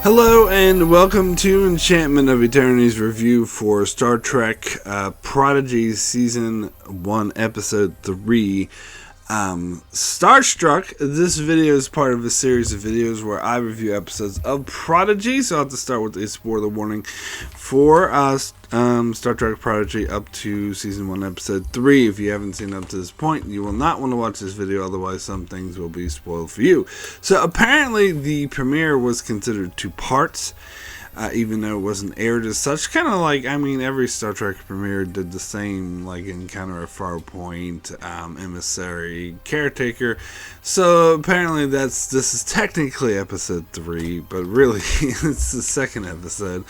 Hello and welcome to Enchantment of Eternity's review for Star Trek Prodigy Season 1 Episode 3, Starstruck. This video is part of a series of videos where I review episodes of Prodigy, so I'll have to start with a spoiler warning for Star Trek Prodigy up to Season 1 Episode 3. If you haven't seen up to this point, you will not want to watch this video, otherwise some things will be spoiled for you. So apparently the premiere was considered 2 parts. Even though it wasn't aired as such, kind of like, I mean, every Star Trek premiere did the same, like Encounter at Farpoint, Emissary, Caretaker. So apparently this is technically episode 3, but really it's the second episode.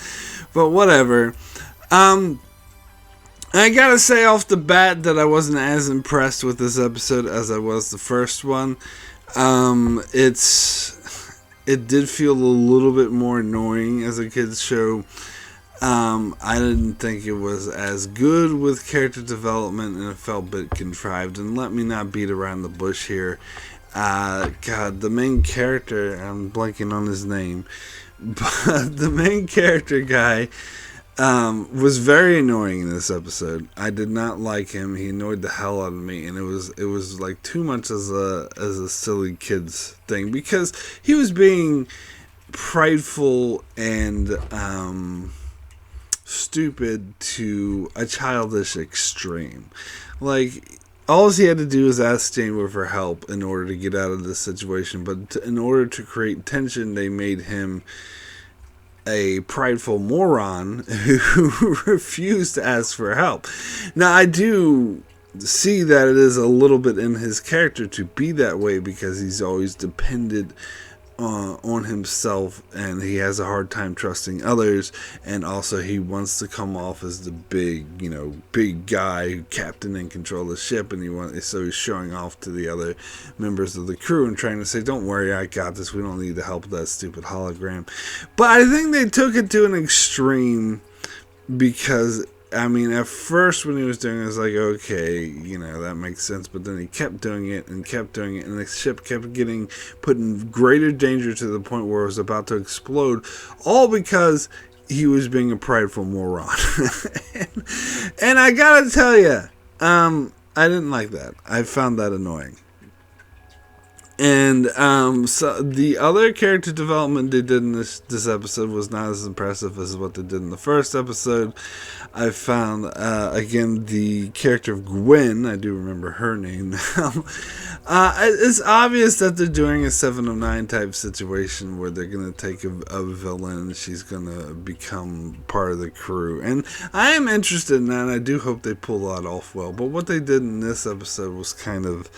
But whatever. I gotta say off the bat that I wasn't as impressed with this episode as I was the first one. It did feel a little bit more annoying as a kid's show. I didn't think it was as good with character development, and it felt a bit contrived. And let me not beat around the bush here. God, the main character, I'm blanking on his name, but the main character guy was very annoying in this episode. I did not like him. He annoyed the hell out of me, and it was like too much as a silly kids thing, because he was being prideful and stupid to a childish extreme. Like, all he had to do was ask Janeway for help in order to get out of this situation, but in order to create tension, they made him a prideful moron who refused to ask for help. Now, I do see that it is a little bit in his character to be that way, because he's always dependent on himself, and he has a hard time trusting others, and also he wants to come off as the big guy, captain and control the ship, and so he's showing off to the other members of the crew and trying to say, don't worry, I got this, we don't need the help of that stupid hologram. But I think they took it to an extreme, because I mean, at first when he was doing it, I was like, okay, that makes sense. But then he kept doing it, and the ship kept getting put in greater danger to the point where it was about to explode, all because he was being a prideful moron. and I gotta tell you, I didn't like that. I found that annoying. And so the other character development they did in this episode was not as impressive as what they did in the first episode. I found, again, the character of Gwen, I do remember her name now. It's obvious that they're doing a 7 of 9 type situation where they're going to take a villain and she's going to become part of the crew. And I am interested in that, and I do hope they pull that off well. But what they did in this episode was kind of,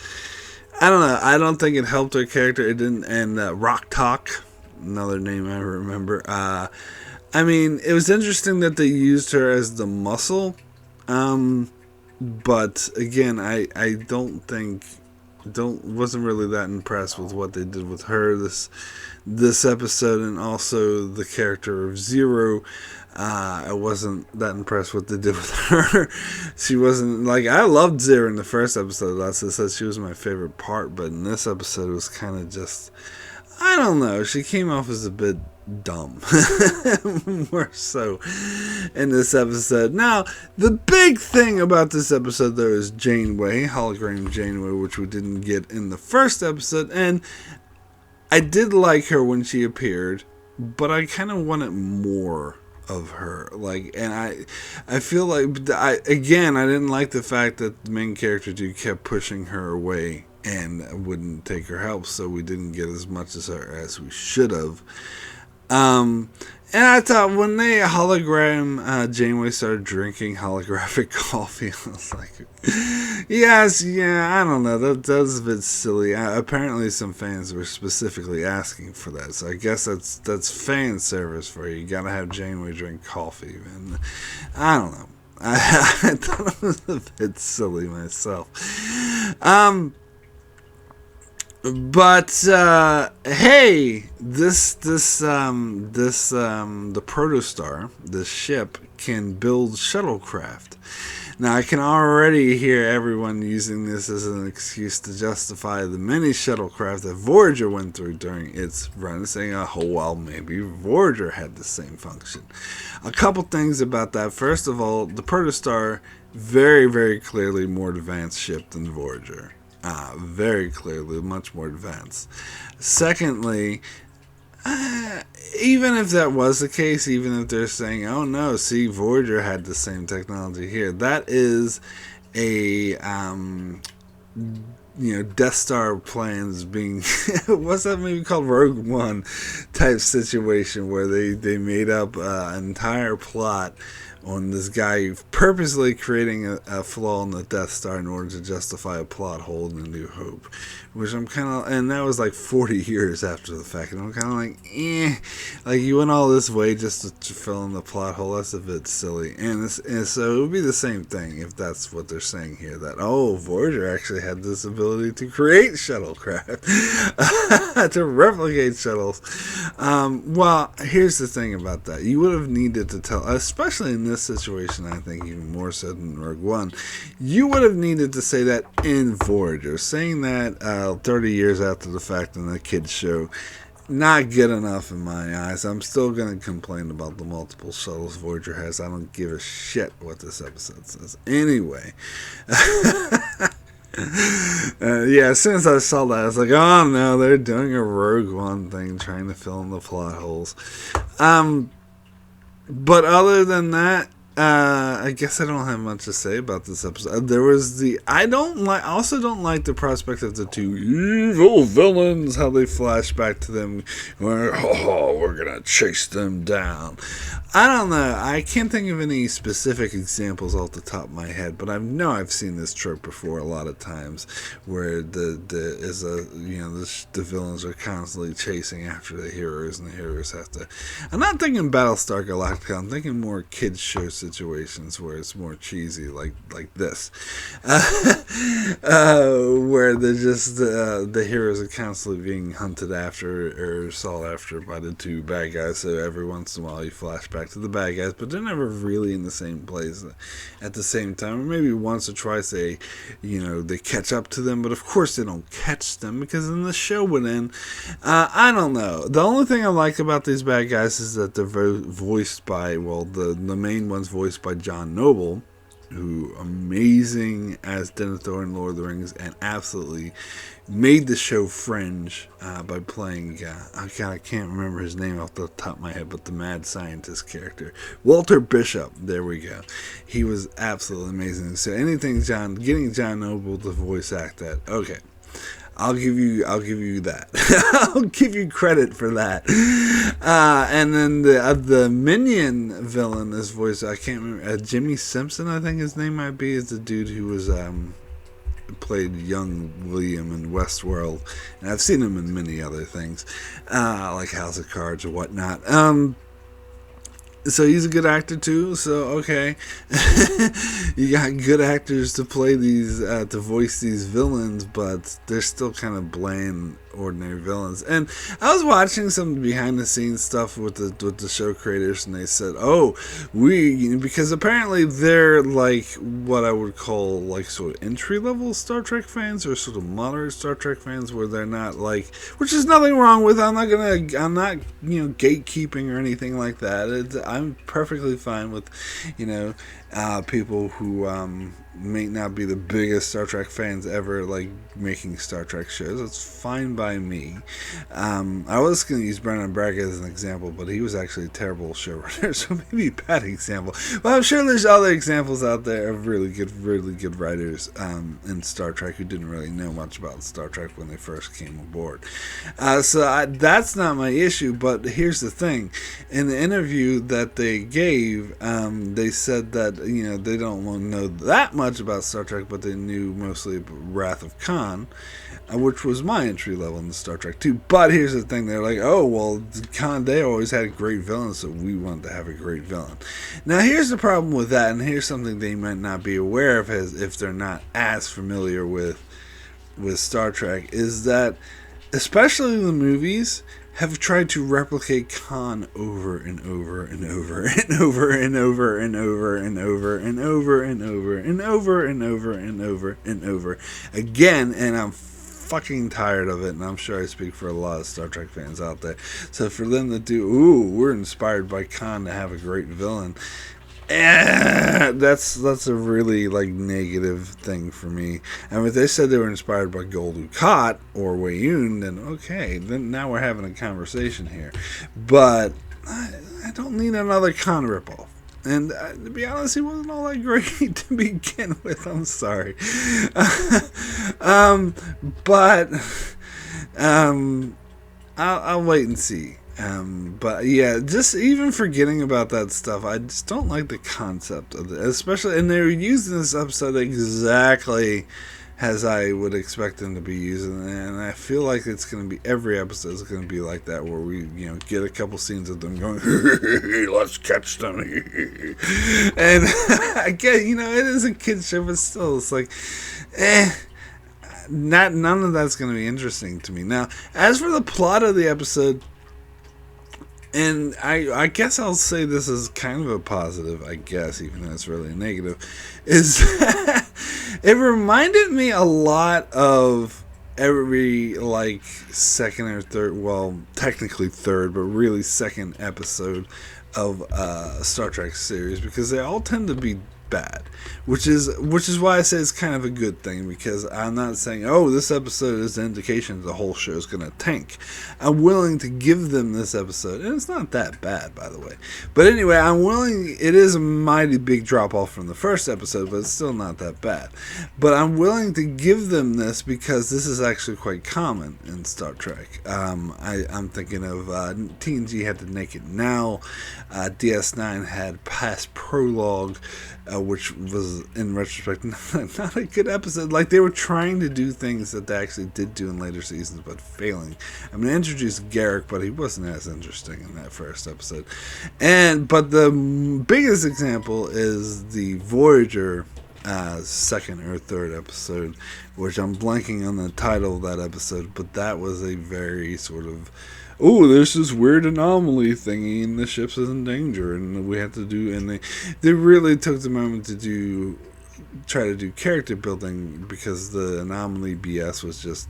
I don't know. I don't think it helped her character. It didn't. And Rock Talk, another name I remember. I mean, it was interesting that they used her as the muscle. But again, I wasn't really that impressed with what they did with her this episode, and also the character of Zero. I wasn't that impressed with what they did with her. She wasn't, like, I loved Zero in the first episode. I said she was my favorite part, but in this episode it was kind of just, I don't know, she came off as a bit dumb. More so in this episode. Now, the big thing about this episode, though, is Janeway, hologram Janeway, which we didn't get in the first episode, and I did like her when she appeared, but I kind of wanted more of her. And I feel like, I didn't like the fact that the main character dude kept pushing her away and wouldn't take her help, so we didn't get as much as her as we should have. And I thought when they Janeway started drinking holographic coffee, I was like, I don't know, that's a bit silly. Apparently some fans were specifically asking for that, so I guess that's fan service for you. You gotta have Janeway drink coffee, and I don't know. I thought it was a bit silly myself. But hey, the Protostar, this ship, can build shuttlecraft. Now, I can already hear everyone using this as an excuse to justify the many shuttlecraft that Voyager went through during its run, saying, oh, well, maybe Voyager had the same function. A couple things about that. First of all, the Protostar, very, very clearly more advanced ship than Voyager. Very clearly, much more advanced. Secondly, even if that was the case, even if they're saying, oh no, see, Voyager had the same technology here, that is a Death Star plans being what's that movie called, Rogue One type situation, where they made up an entire plot on this guy purposely creating a flaw in the Death Star in order to justify a plot hole in A New Hope, which I'm kind of, and that was like 40 years after the fact, and I'm kind of like, like you went all this way just to fill in the plot hole. That's a bit silly, and so it would be the same thing if that's what they're saying here, that Voyager actually had this ability to create shuttlecraft, to replicate shuttles. Well, here's the thing about that: you would have needed to tell, especially in this situation, I think even more so than Rogue One, you would have needed to say that in Voyager. Saying that 30 years after the fact in a kids show, not good enough in my eyes. I'm still going to complain about the multiple shuttles Voyager has. I don't give a shit what this episode says. Anyway. As soon as I saw that, I was like, oh no, they're doing a Rogue One thing, trying to fill in the plot holes. But other than that, I guess I don't have much to say about this episode. There was also don't like the prospect of the two evil villains, how they flash back to them, where, we're gonna chase them down. I don't know. I can't think of any specific examples off the top of my head, but I know I've seen this trope before a lot of times, where the villains are constantly chasing after the heroes, and the heroes have to. I'm not thinking Battlestar Galactica. I'm thinking more kids show situations where it's more cheesy, like this, where they're just the heroes are constantly being hunted after or sought after by the two bad guys. So every once in a while you flash back to the bad guys, but they're never really in the same place at the same time. Or maybe once or twice they catch up to them, but of course they don't catch them because then the show would end. I don't know. The only thing I like about these bad guys is that they're voiced by, the main one's voiced by John Noble, who amazing as Denethor in Lord of the Rings, and absolutely made the show Fringe by playing, I can't remember his name off the top of my head, but the mad scientist character, Walter Bishop. There we go. He was absolutely amazing. So anything getting John Noble to voice act that, okay, I'll give you that. I'll give you credit for that. And then the minion villain is voiced, I can't remember, Jimmy Simpson, I think his name might be, is the dude who was played young William in Westworld, and I've seen him in many other things, like House of Cards or whatnot. So he's a good actor too. So okay, you got good actors to play these, to voice these villains, but they're still kind of bland, ordinary villains. And I was watching some behind the scenes stuff with the show creators, and they said, because apparently they're like what I would call like sort of entry level Star Trek fans, or sort of moderate Star Trek fans, where they're not like, which is nothing wrong with. I'm not gatekeeping or anything like that. I'm perfectly fine with, people who may not be the biggest Star Trek fans ever, like making Star Trek shows. It's fine by me. I was going to use Brendan Braga as an example, but he was actually a terrible showrunner, so maybe a bad example. But I'm sure there's other examples out there of really good writers in Star Trek who didn't really know much about Star Trek when they first came aboard. That's not my issue, but here's the thing. In the interview that they gave, they said that, they don't want to know that much about Star Trek, but they knew mostly Wrath of Khan, which was my entry level in Star Trek too. But here's the thing, they're like, Khan, they always had great villains, so we want to have a great villain. Now here's the problem with that, and here's something they might not be aware of if they're not as familiar with Star Trek, is that especially the movies, have tried to replicate Khan over and over and over and over and over and over and over and over and over and over and over and over and over again, and I'm fucking tired of it, and I'm sure I speak for a lot of Star Trek fans out there. So for them to do, we're inspired by Khan to have a great villain, that's a really like negative thing for me. And if they said they were inspired by Gul Dukat or Wayun, then okay, then now we're having a conversation here. But I don't need another Khan ripoff. And to be honest, he wasn't all that great to begin with. I'm sorry. But I'll wait and see. But yeah, just even forgetting about that stuff, I just don't like the concept of it, especially, and they're using this episode exactly as I would expect them to be using it, and I feel like it's going to be, every episode is going to be like that, where we, get a couple scenes of them going, let's catch them, and again, it is a kid's show, but still, it's like, none of that's going to be interesting to me. Now, as for the plot of the episode, and I guess I'll say this is kind of a positive, I guess, even though it's really a negative, is it reminded me a lot of every, like, second or third, well, technically third, but really second episode of a Star Trek series, because they all tend to be bad, which is why I say it's kind of a good thing, because I'm not saying, this episode is an indication the whole show is going to tank. I'm willing to give them this episode, and it's not that bad, by the way, but anyway, it is a mighty big drop off from the first episode, but it's still not that bad. But I'm willing to give them this because this is actually quite common in Star Trek. I'm thinking of TNG had the Naked Now, DS9 had Past Prologue, which was, in retrospect, not a good episode. Like, they were trying to do things that they actually did do in later seasons, but failing. I'm going to introduce Garrick, but he wasn't as interesting in that first episode. But the biggest example is the Voyager second or third episode, which I'm blanking on the title of that episode, but that was a very sort of, there's this weird anomaly thingy and the ship's in danger and we have to do, and they really took the moment to try to do character building, because the anomaly BS was just,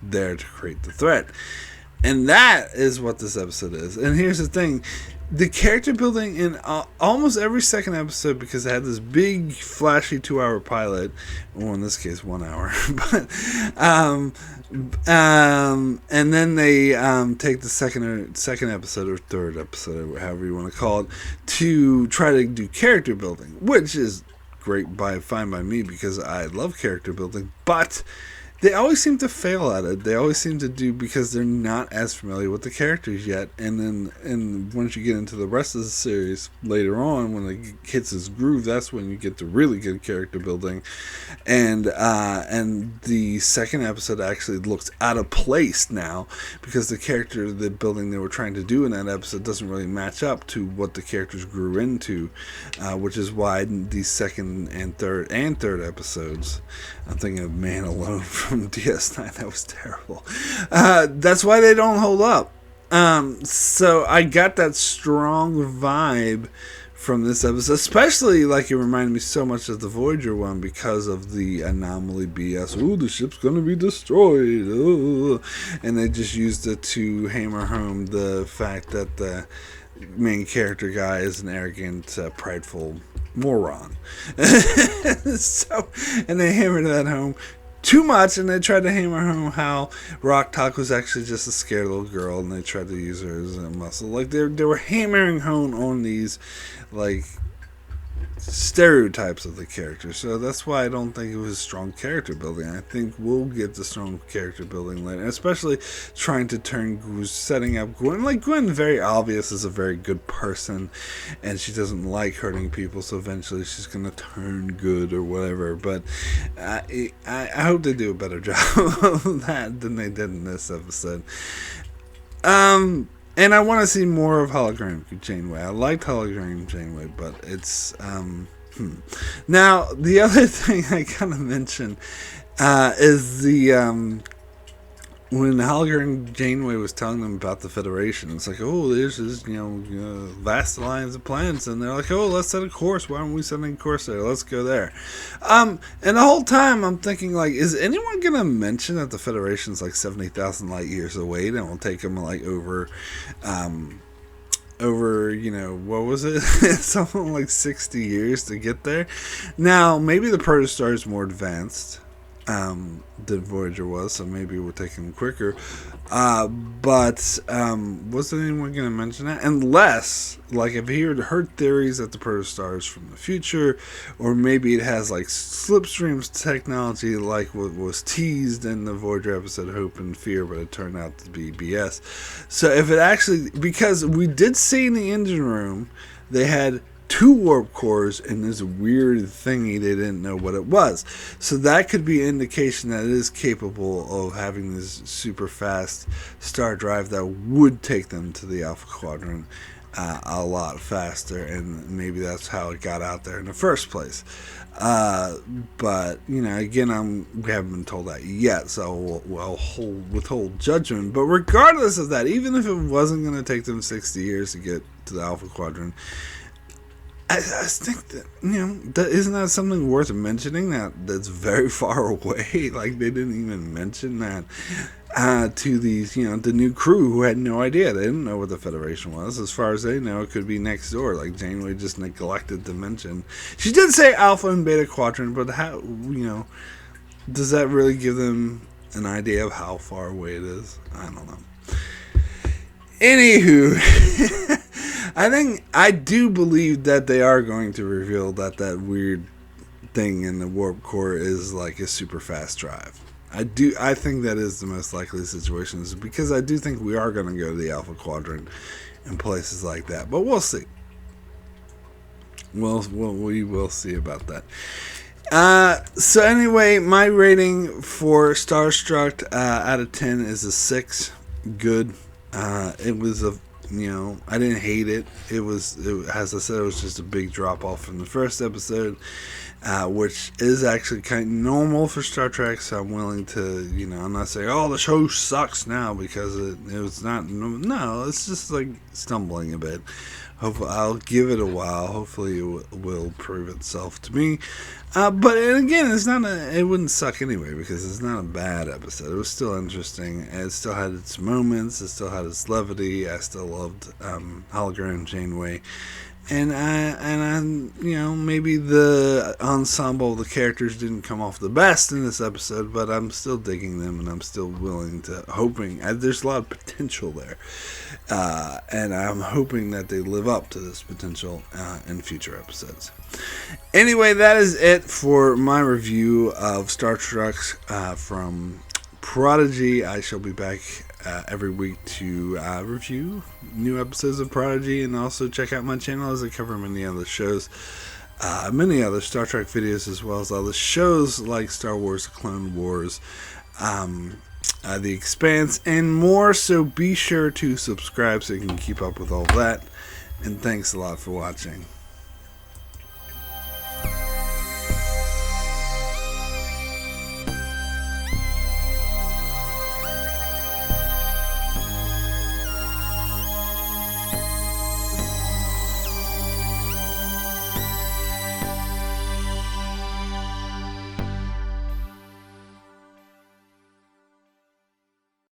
there to create the threat. And that is what this episode is. And here's the thing. The character building in almost every second episode, because it had this big, flashy 2-hour pilot, or in this case, 1 hour. But, and then they take the second episode or third episode, or however you want to call it, to try to do character building, which is fine by me, because I love character building, but they always seem to fail at it. They always seem to do, because they're not as familiar with the characters yet. And once you get into the rest of the series later on, when it hits its groove, that's when you get the really good character building. And the second episode actually looks out of place now, because the building they were trying to do in that episode doesn't really match up to what the characters grew into, which is why the second and third episodes, I'm thinking of Man Alone from DS9, that was terrible. That's why they don't hold up. So I got that strong vibe from this episode, especially like it reminded me so much of the Voyager one, because of the anomaly BS. The ship's gonna be destroyed. And they just used it to hammer home the fact that the main character guy is an arrogant, prideful moron. And they hammered that home too much, and they tried to hammer home how Rock Talk was actually just a scared little girl, and they tried to use her as a muscle. Like, they were hammering home on these, like, stereotypes of the character. So that's why I don't think it was strong character building. I think we'll get the strong character building later, especially trying to setting up Gwen. Like, Gwen, very obvious, is a very good person, and she doesn't like hurting people, so eventually she's going to turn good or whatever. But I hope they do a better job of that than they did in this episode. And I want to see more of Hologram Janeway. I liked Hologram Janeway, but it's Now, the other thing I kind of mentioned is the when Holger and Janeway was telling them about the Federation, it's like, oh, there's this, vast alliance of planets, and they're like, oh, let's set a course. Why aren't we setting a course there? Let's go there. And the whole time I'm thinking, like, is anyone gonna mention that the Federation's like 70,000 light years away, and it will take them like over, what was it? Something like 60 years to get there. Now, maybe the Protostar is more advanced than Voyager was, so maybe it would take him quicker. But wasn't anyone going to mention that? Unless, like, if he had heard theories that the Protostar is from the future, or maybe it has, like, slipstreams technology, like what was teased in the Voyager episode Hope and Fear, but it turned out to be BS. So if it actually, because we did see in the engine room, they had 2 warp cores in this weird thingy they didn't know what it was. So that could be an indication that it is capable of having this super fast star drive that would take them to the Alpha Quadrant a lot faster, and maybe that's how it got out there in the first place. But, again, we haven't been told that yet, so we'll withhold judgment. But regardless of that, even if it wasn't going to take them 60 years to get to the Alpha Quadrant, I think that, isn't that something worth mentioning, that's very far away? Like, they didn't even mention that to these, the new crew who had no idea. They didn't know what the Federation was. As far as they know, it could be next door. Like, Janeway just neglected to mention. She did say Alpha and Beta Quadrant, but how, does that really give them an idea of how far away it is? I don't know. Anywho, I do believe that they are going to reveal that weird thing in the warp core is like a super fast drive. I think that is the most likely situation, because I do think we are going to go to the Alpha Quadrant and places like that. But we'll see. We will see about that. So anyway, my rating for Starstruck out of 10 is a 6. Good. It was I didn't hate it. As I said, it was just a big drop off from the first episode, which is actually kind of normal for Star Trek. So I'm willing to, I'm not saying, oh, the show sucks now, because it was not. No, it's just like stumbling a bit. Hopefully, I'll give it a while. Hopefully, it will prove itself to me. But again, it wouldn't suck anyway, because it's not a bad episode. It was still interesting. It still had its moments. It still had its levity. I still loved Holger and Janeway. And maybe the ensemble of the characters didn't come off the best in this episode, but I'm still digging them, and I'm still hoping, there's a lot of potential there, and I'm hoping that they live up to this potential in future episodes. Anyway, that is it for my review of Starstruck from Prodigy. I shall be back every week to review new episodes of Prodigy, and also check out my channel as I cover many other shows, many other Star Trek videos, as well as other shows like Star Wars, Clone Wars, The Expanse, and more. So be sure to subscribe so you can keep up with all that, and thanks a lot for watching.